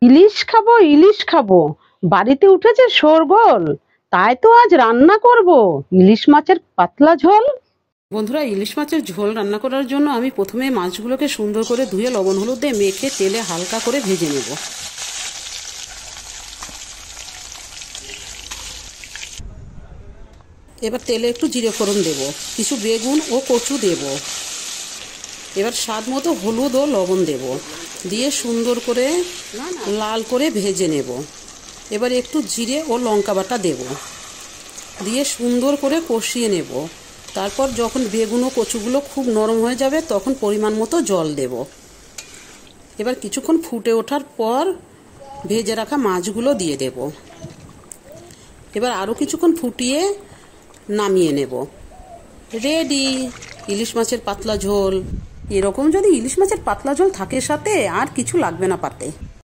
ইলিশ খাবো, ইলিশ খাবো, বাড়িতে উঠেছে শোরগোল। তাই তো আজ রান্না করব ইলিশ মাছের পাতলা ঝোল। বন্ধুরা, ইলিশ মাছের ঝোল রান্না করার জন্য আমি প্রথমে মাছগুলোকে সুন্দর করে ধুয়ে লবণ হলুদ দিয়ে মেখে তেলে হালকা করে ভেজে নেব। এবার তেলে একটু জিরে ফোড়ন দেব, কিছু বেগুন ও কচু দেব। এবার স্বাদ মতো হলুদ ও লবণ দেব, দিয়ে সুন্দর করে লাল করে ভেজে নেব। এবার একটু জিরে ও লঙ্কা বাটা দেব, দিয়ে সুন্দর করে কষিয়ে নেব। তারপর যখন বেগুন ও কচুগুলো খুব নরম হয়ে যাবে তখন পরিমাণ মতো জল দেব। এবার কিছুক্ষণ ফুটে ওঠার পর ভেজে রাখা মাছগুলো দিয়ে দেব। এবার আরও কিছুক্ষণ ফুটিয়ে নামিয়ে নেব। রেডি ইলিশ মাছের পাতলা ঝোল। এরকম যদি ইলিশ মাছের পাতলা ঝোল থাকে সাথে, আর কিছু লাগবে না পাতে।